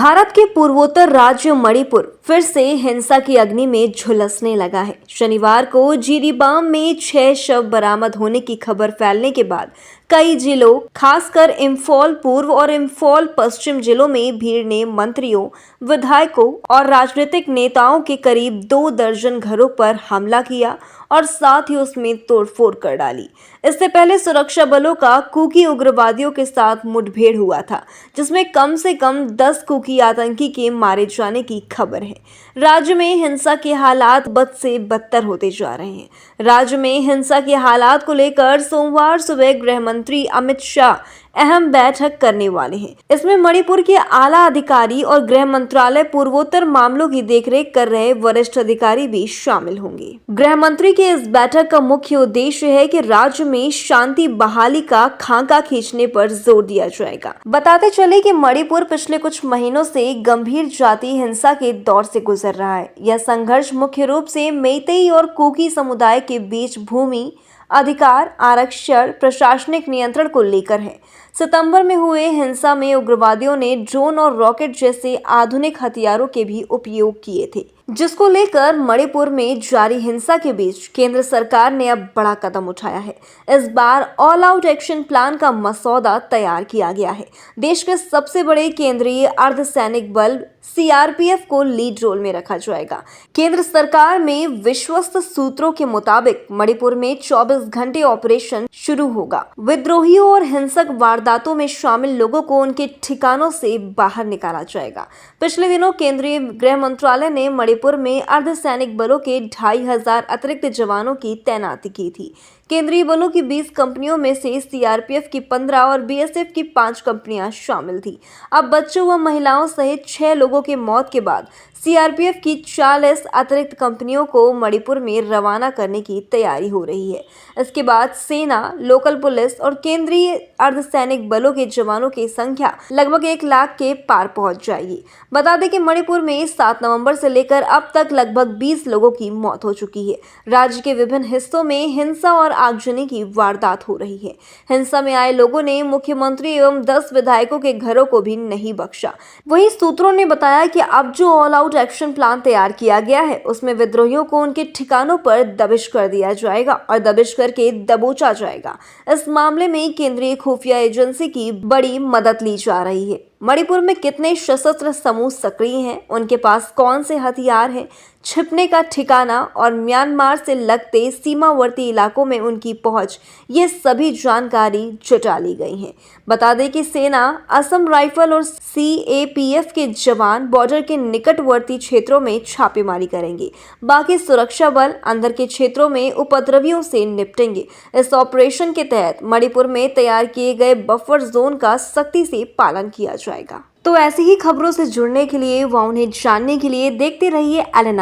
भारत के पूर्वोत्तर राज्य मणिपुर फिर से हिंसा की अग्नि में झुलसने लगा है। शनिवार को जिरीबाम में 6 शव बरामद होने की खबर फैलने के बाद कई जिलों, खासकर इम्फाल पूर्व और इम्फाल पश्चिम जिलों में भीड़ ने मंत्रियों, विधायकों और राजनीतिक नेताओं के करीब 2 दर्जन घरों पर हमला किया और साथ ही उसमें तोड़फोड़ कर डाली। इससे पहले सुरक्षा बलों का कुकी उग्रवादियों के साथ मुठभेड़ हुआ था, जिसमें कम से कम 10 कुकी आतंकी के मारे जाने की खबर है। राज्य में हिंसा के हालात बद से बदतर होते जा रहे हैं। राज्य में हिंसा के हालात को लेकर सोमवार सुबह गृह मंत्री अमित शाह अहम बैठक करने वाले हैं। इसमें मणिपुर के आला अधिकारी और गृह मंत्रालय पूर्वोत्तर मामलों की देखरेख कर रहे वरिष्ठ अधिकारी भी शामिल होंगे। गृह मंत्री के इस बैठक का मुख्य उद्देश्य है कि राज्य में शांति बहाली का खाका खींचने पर जोर दिया जाएगा। बताते चले कि मणिपुर पिछले कुछ महीनों से गंभीर जाति हिंसा के दौर से गुजर रहा है। यह संघर्ष मुख्य रूप से मेइतेई और कुकी समुदाय के बीच भूमि अधिकार, आरक्षण, प्रशासनिक नियंत्रण को लेकर है। सितंबर में हुए हिंसा में उग्रवादियों ने ड्रोन और रॉकेट जैसे आधुनिक हथियारों के भी उपयोग किए थे, जिसको लेकर मणिपुर में जारी हिंसा के बीच केंद्र सरकार ने अब बड़ा कदम उठाया है। इस बार ऑल आउट एक्शन प्लान का मसौदा तैयार किया गया है। देश के सबसे बड़े केंद्रीय अर्धसैनिक बल सीआरपीएफ को लीड रोल में रखा जाएगा। केंद्र सरकार में विश्वस्त सूत्रों के मुताबिक मणिपुर में 24 घंटे ऑपरेशन शुरू होगा। विद्रोहियों और हिंसक वारदातों में शामिल लोगों को उनके ठिकानों से बाहर निकाला जाएगा। पिछले दिनों केंद्रीय गृह मंत्रालय ने मणिपुर में अर्धसैनिक बलों के 2500 अतिरिक्त जवानों की तैनाती की थी। केंद्रीय बलों की 20 कंपनियों में से सीआरपीएफ की 15 और बीएसएफ की 5 कंपनियां शामिल थी। अब बच्चों व महिलाओं सहित 6 लोगों की मौत के बाद सीआरपीएफ की 40 अतिरिक्त कंपनियों को मणिपुर में रवाना करने की तैयारी हो रही है। इसके बाद सेना, लोकल पुलिस और केंद्रीय अर्धसैनिक बलों के जवानों की संख्या लगभग 1 लाख के पार पहुंच जाएगी। बता दें कि मणिपुर में 7 नवंबर से लेकर अब तक लगभग 20 लोगों की मौत हो चुकी है। राज्य के विभिन्न हिस्सों में हिंसा और आगजनी की वारदात हो रही है। हिंसा में आए लोगों ने मुख्यमंत्री एवं 10 विधायकों के घरों को भी नहीं बख्शा। वहीं सूत्रों ने बताया कि अब जो ऑल आउट एक्शन प्लान तैयार किया गया है, उसमें विद्रोहियों को उनके ठिकानों पर दबिश कर दिया जाएगा और दबिश करके दबोचा जाएगा। इस मामले में केंद्रीय खुफिया एजेंसी की बड़ी मदद ली जा रही है। मणिपुर में कितने सशस्त्र समूह सक्रिय हैं, उनके पास कौन से हथियार हैं, छिपने का ठिकाना और म्यांमार से लगते सीमावर्ती इलाकों में उनकी पहुंच, ये सभी जानकारी जुटा ली गई है। बता दें कि सेना, असम राइफल और सीएपीएफ के जवान बॉर्डर के निकटवर्ती क्षेत्रों में छापेमारी करेंगे। बाकी सुरक्षा बल अंदर के क्षेत्रों में उपद्रवियों से निपटेंगे। इस ऑपरेशन के तहत मणिपुर में तैयार किए गए बफर जोन का सख्ती से पालन किया जाएगा। तो ऐसी ही खबरों से जुड़ने के लिए व उन्हें जानने के लिए देखते रहिए LNI।